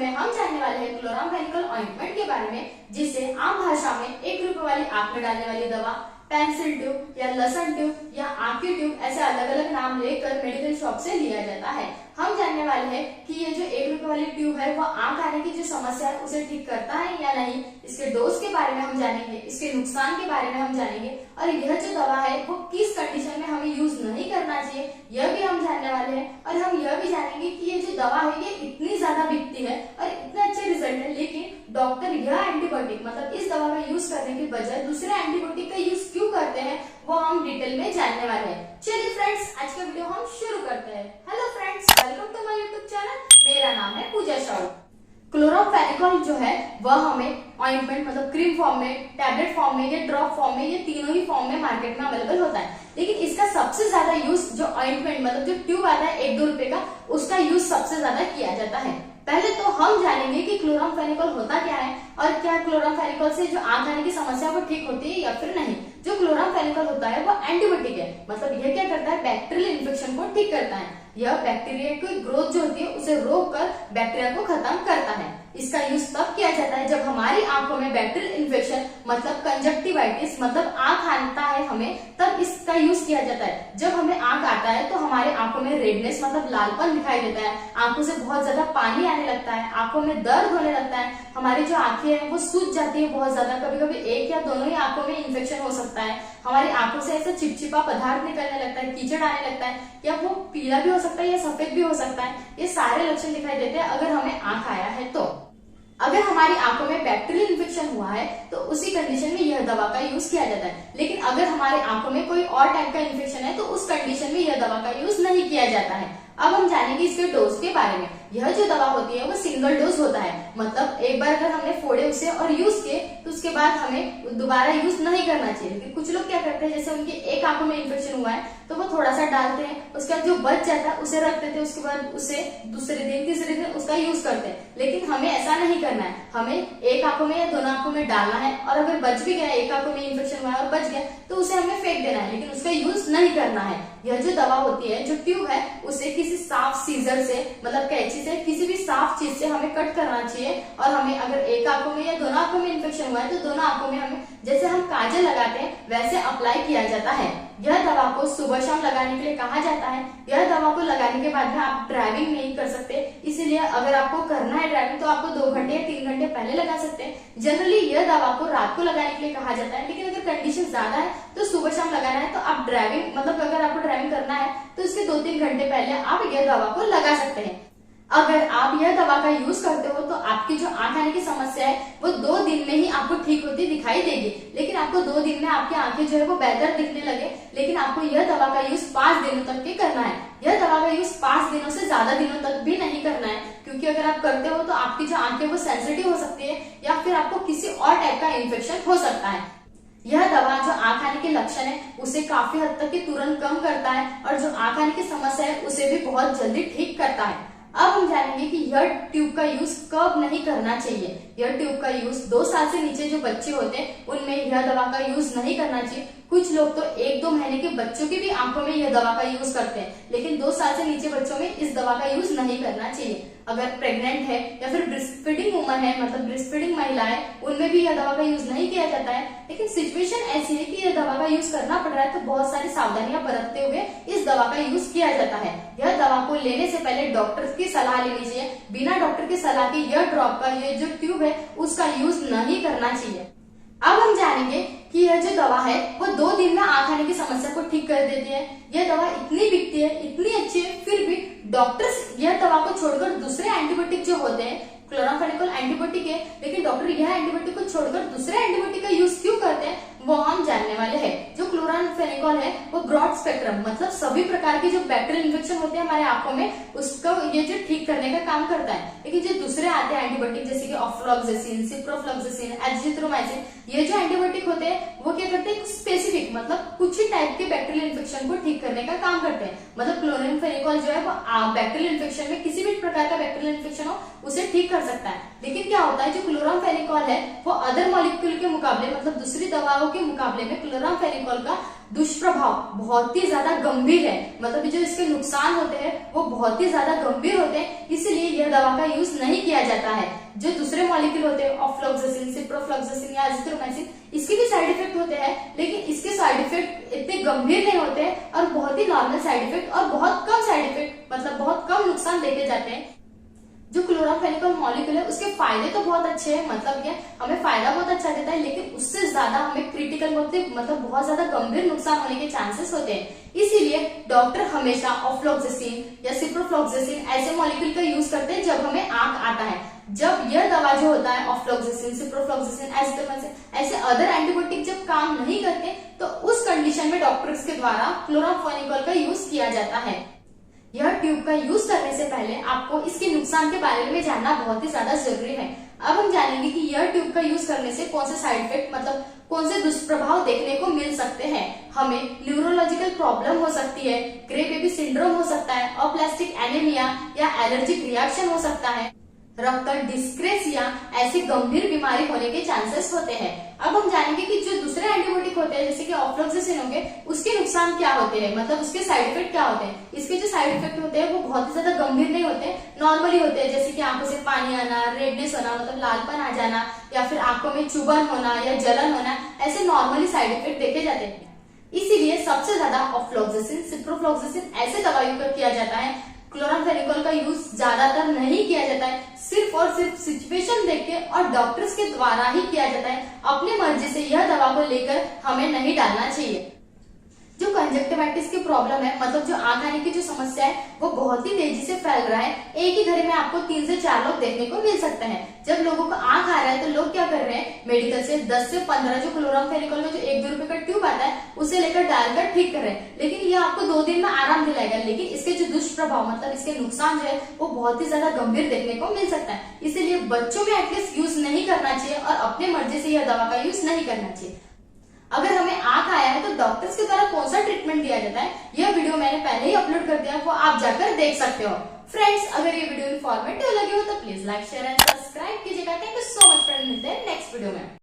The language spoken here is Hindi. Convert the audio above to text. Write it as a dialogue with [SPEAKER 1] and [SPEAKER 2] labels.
[SPEAKER 1] में हम जानने वाले हैं क्लोरामफेनिकल ऑइंटमेंट के बारे में, जिसे आम भाषा में 1 रुपए वाली आंख में डालने वाली दवा, पेंसिल ट्यूब या लसन ट्यूब या आंख की ट्यूब ऐसे अलग अलग नाम लेकर मेडिकल शॉप से लिया जाता है। हम जानने वाले हैं कि ये जो 1 रुपए वाली ट्यूब है वो आंख आने की जो समस्या है उसे ठीक करता है या नहीं। इसके डोज के बारे में हम जानेंगे, इसके नुकसान के बारे में हम जानेंगे और यह जो दवा है वो किस कंडीशन में हमें यूज नहीं करना चाहिए यह भी हम जानने वाले हैं। और हम यह भी जानेंगे कि ये जो दवा है ये इतनी ज्यादा बिकती है और इतने अच्छे रिजल्ट है, लेकिन डॉक्टर यह एंटीबायोटिक मतलब इस दवा का यूज करने के बजाय दूसरे एंटीबायोटिक का यूज क्यों करते हैं वो हम डिटेल में जानने वाले हैं। चलिए फ्रेंड्स, आज का वीडियो हम शुरू करते हैं। Hello friends, welcome to my YouTube channel. मेरा नाम है पूजा शाह। क्लोरामफेनिकॉल जो है वह हमें ऑइंटमेंट मतलब क्रीम फॉर्म में, टैबलेट फॉर्म में या ड्रॉप फॉर्म में, ये तीनों ही फॉर्म में मार्केट में अवेलेबल होता है। लेकिन इसका सबसे ज्यादा यूज जो ऑइंटमेंट मतलब जो ट्यूब आता है 1-2 रुपए का, उसका यूज सबसे ज्यादा किया जाता है। पहले तो हम जानेंगे कि क्लोरामफेनिकॉल होता क्या है और क्या क्लोरामफेनिकॉल से जो आंख आने की समस्या वो ठीक होती है या फिर नहीं। जो क्लोरामफेनिकॉल होता है वो एंटीबायोटिक है, मतलब यह क्या करता है, बैक्टीरियल इन्फेक्शन को ठीक करता है। यह बैक्टीरिया की ग्रोथ जो होती है उसे रोककर बैक्टीरिया को खत्म करता है। इसका यूज तब किया जाता है जब हमारी आंखों में बैक्टीरियल इन्फेक्शन मतलब कंजक्टिवाइटिस मतलब आंख आता है हमें, तब इसका यूज किया जाता है। जब हमें आंख आता है तो हमारे आंखों में रेडनेस मतलब लालपन दिखाई देता है, आंखों से बहुत ज्यादा पानी आने लगता है, आंखों में दर्द होने लगता है, हमारी जो आंखें हैं वो सूज जाती है बहुत ज्यादा, कभी कभी एक या दोनों ही आंखों में इन्फेक्शन हो सकता है, हमारी आंखों से ऐसा चिपचिपा पदार्थ निकलने लगता है, कीचड़ आने लगता है, या वो पीला भी हो सकता है या सफेद भी हो सकता है। ये सारे लक्षण दिखाई देते हैं अगर हमें आंख आया है तो। अगर हमारी आंखों में बैक्टीरियल इन्फेक्शन हुआ है तो उसी कंडीशन में यह दवा का यूज किया जाता है। लेकिन अगर हमारे आंखों में कोई और टाइप का इन्फेक्शन है तो उस कंडीशन में यह दवा का यूज नहीं किया जाता है। अब हम जानेंगे इसके डोज के बारे में। यह जो दवा होती है वो सिंगल डोज होता है, मतलब एक बार अगर हमने फोड़े उसे और यूज किए तो उसके बाद हमें दोबारा यूज नहीं करना चाहिए। लेकिन कुछ लोग क्या करते हैं, जैसे उनकी एक आंखों में इन्फेक्शन हुआ है तो वो थोड़ा सा डालते हैं, उसके बाद जो बच जाता है उसे रख देते हैं, उसके बाद उसे दूसरे दिन तीसरे दिन उसका यूज करते हैं। लेकिन हमें ऐसा नहीं करना है, हमें एक आंखों में या दोनों आंखों में डालना है और अगर बच भी गया, एक आंखों में इन्फेक्शन हुआ है और बच गया तो उसे हमें फेंक देना है, लेकिन उसका यूज नहीं करना है। यह जो दवा होती है, जो ट्यूब है, उसे किसी साफ सीजर से मतलब कैंची से, किसी भी साफ चीज से हमें कट करना चाहिए। और हमें अगर एक आंखों में या दोनों आंखों में इन्फेक्शन हुआ है तो दोनों आंखों में हमें जैसे हम काजल लगाते हैं वैसे अप्लाई किया जाता है। यह दवा को सुबह शाम लगाने के लिए कहा जाता है। यह दवा को लगाने के बाद में आप ड्राइविंग नहीं कर सकते, इसीलिए अगर आपको करना है ड्राइविंग तो आपको 2 घंटे या 3 घंटे पहले लगा सकते हैं। जनरली यह दवा को रात को लगाने के लिए कहा जाता है, लेकिन अगर कंडीशन ज्यादा है तो सुबह शाम लगाना है तो आप ड्राइविंग मतलब अगर आपको ड्राइविंग करना है तो उसके 2-3 घंटे पहले आप यह दवा को लगा सकते हैं। अगर आप यह दवा का यूज करते हो तो आपकी जो आंख आने की समस्या है वो 2 दिन में ही आपको ठीक होती दिखाई देगी। लेकिन आपको 2 दिन में आपकी आंखें जो है वो बेहतर दिखने लगे, लेकिन आपको यह दवा का यूज 5 दिनों तक के करना है। यह दवा का यूज 5 दिनों से ज्यादा दिनों तक भी नहीं करना है, क्योंकि अगर आप करते हो तो आपकी जो आंखें वो सेंसिटिव हो सकती है या फिर आपको किसी और टाइप का इन्फेक्शन हो सकता है। यह दवा जो आंख आने के लक्षण है उसे काफी हद तक तुरंत कम करता है और जो आंख आने की समस्या है उसे भी बहुत जल्दी ठीक करता है। अब हम जानेंगे कि यह ट्यूब का यूज कब नहीं करना चाहिए। यह ट्यूब का यूज 2 साल से नीचे जो बच्चे होते हैं उनमें यह दवा का यूज नहीं करना चाहिए। कुछ लोग तो 1-2 महीने के बच्चों की भी आंखों में यह दवा का यूज करते हैं, लेकिन 2 साल से नीचे बच्चों में इस दवा का यूज नहीं करना चाहिए। अगर प्रेग्नेंट है या फिर ब्रेस्ट फीडिंग वुमन है मतलब ब्रेस्ट फीडिंग महिला है, उनमें भी यह दवा का यूज नहीं किया जाता है। लेकिन सिचुएशन ऐसी है कि यह दवा का यूज करना पड़ रहा है तो बहुत सारी सावधानियां बरतते हुए इस दवा का यूज किया जाता है। यह दवा को लेने से पहले डॉक्टर की सलाह लेनी चाहिए। बिना डॉक्टर की सलाह के यह ड्रॉप का ये जो ट्यूब है उसका यूज नहीं करना चाहिए। अब हम जानेंगे कि यह जो दवा है वो 2 दिन में आंख आने की समस्या को ठीक कर देती है। यह दवा इतनी बिकती है, इतनी अच्छी है, फिर भी डॉक्टर्स यह दवा को छोड़कर दूसरे एंटीबायोटिक जो होते हैं, क्लोरामफेनिकॉल एंटीबायोटिक है, लेकिन डॉक्टर यह एंटीबायोटिक को छोड़कर दूसरे एंटीबायोटिक का यूज क्यों करते हैं वो हम जानने वाले हैं। जो क्लोरामफेनिकॉल है वो ब्रॉड स्पेक्ट्रम मतलब सभी प्रकार के जो बैक्टीरियल इन्फेक्शन होते हैं हमारे आंखों में उसको ये जो ठीक करने का काम करता है। लेकिन जो दूसरे आते हैं एंटीबायोटिक जैसे कि ऑफ्लॉक्सासिन, सिप्रोफ्लॉक्सासिन, एजिथ्रोमाइसिन, ये जो एंटीबायोटिक होते हैं वो क्या करते हैं, स्पेसिफिक मतलब कुछ ही टाइप के बैक्टीरियल इन्फेक्शन को ठीक करने का काम करते हैं। मतलब क्लोरामफेनिकॉल जो है वो बैक्टीरियल इन्फेक्शन में किसी भी प्रकार का बैक्टीरियल इन्फेक्शन हो उसे ठीक कर सकता है। लेकिन क्या होता है, जो क्लोरामफेनिकॉल है वो अदर मॉलिक्यूल के मुकाबले मतलब दूसरी दवाओं के मुकाबले में क्लोरामफेनिकॉल का दुष्प्रभाव बहुत ही ज्यादा गंभीर है, मतलब जो इसके नुकसान होते हैं वो बहुत ही ज्यादा गंभीर होते हैं, इसलिए यह दवा का यूज नहीं किया जाता है। जो दूसरे मॉलिक्यूल होते हैं ऑफ्लोक्सासिन, सिप्रोफ्लोक्सासिन या एजिथ्रोमाइसिन, इसके भी साइड इफेक्ट होते हैं, लेकिन इसके साइड इफेक्ट इतने गंभीर नहीं होते और बहुत ही नॉर्मल साइड इफेक्ट और बहुत कम साइड इफेक्ट, मतलब बहुत कम नुकसान देखे जाते हैं। जो क्लोरामफेनिकोल मॉलिक्यूल है उसके फायदे तो बहुत अच्छे हैं, मतलब ये हमें फायदा बहुत अच्छा देता है, लेकिन उससे ज्यादा हमें क्रिटिकल मतलब बहुत ज्यादा गंभीर नुकसान होने के चांसेस होते हैं। इसीलिए डॉक्टर हमेशा ऑफ्लोक्सासिन या सिप्रोफ्लोक्सासिन ऐसे मॉलिक्यूल का यूज करते हैं जब हमें आंख आता है। जब यह दवा जो होता है ऑफ्लोक्सासिन, सिप्रोफ्लोक्सासिन, एजिथ्रोमाइसिन ऐसे अदर एंटीबायोटिक जब काम नहीं करते तो उस कंडीशन में डॉक्टर्स के द्वारा क्लोरामफेनिकोल का यूज किया जाता है। यह ट्यूब का यूज करने से पहले आपको इसके न्युकसान के बारे में जानना बहुत ही ज्यादा जरूरी है। अब हम जानेंगे कि यह ट्यूब का यूज करने से कौन से साइड इफेक्ट, मतलब कौन से दुष्प्रभाव देखने को मिल सकते हैं। हमें न्यूरोलॉजिकल प्रॉब्लम हो सकती है, ग्रे बेबी सिंड्रोम हो सकता है, अप्लास्टिक एनीमिया या एलर्जिक रिएक्शन हो सकता है, रक्त डिस्क्रेस या ऐसी गंभीर बीमारी होने के चांसेस होते हैं। अब हम जानेंगे कि जो दूसरे एंटीबायोटिक होते हैं जैसे कि ऑफ्लोक्सासिन होंगे, उसके नुकसान क्या होते हैं, मतलब उसके साइड इफेक्ट क्या होते हैं। इसके जो साइड इफेक्ट होते हैं वो बहुत ही ज्यादा गंभीर नहीं होते, नॉर्मली होते हैं, जैसे कि आंखों से पानी आना, रेडनेस होना, मतलब लालपन आ जाना, या फिर आंखों में चुभन होना या जलन होना, ऐसे नॉर्मली साइड इफेक्ट देखे जाते हैं। इसीलिए सबसे ज्यादा ऑफ्लोक्सासिन, सिप्रोफ्लोक्सासिन ऐसे दवाइयों का किया जाता है। क्लोरामफेनिकोल का यूज ज्यादातर नहीं किया जाता है, सिर्फ और सिर्फ सिचुएशन देख के और डॉक्टर्स के द्वारा ही किया जाता है। अपनी मर्जी से यह दवा को लेकर हमें नहीं डालना चाहिए। जो कंजक्टिवाइटिस की प्रॉब्लम है, मतलब जो आंख आने की जो समस्या है, वो बहुत ही तेजी से फैल रहा है। एक ही घर में आपको 3 से 4 लोग देखने को मिल सकते हैं। जब लोगों को आंख आ रहा है तो लोग क्या कर रहे हैं, मेडिकल से 10 से 15 जो क्लोरामफेनिकोल में जो 1-2 रुपए का ट्यूब आता है उसे लेकर डालकर ठीक कर रहे हैं, लेकिन ये आपको 2 दिन में आराम दिलाएगा, लेकिन इसके जो दुष्प्रभाव, मतलब इसके नुकसान जो है वो बहुत ही ज्यादा गंभीर देखने को मिल सकता है। इसीलिए बच्चों में एटलीस्ट यूज नहीं करना चाहिए और अपने मर्जी से यह दवा का यूज नहीं करना चाहिए। अगर हमें आंख आया है तो डॉक्टर्स के द्वारा कौन सा ट्रीटमेंट दिया जाता है, यह वीडियो मैंने पहले ही अपलोड कर दिया, वो आप जाकर देख सकते हो। फ्रेंड्स, अगर ये वीडियो इन्फॉर्मेटिव लगी हो तो please like, share and subscribe कीजिएगा। Thank you so much friends, मिलते हैं नेक्स्ट वीडियो में।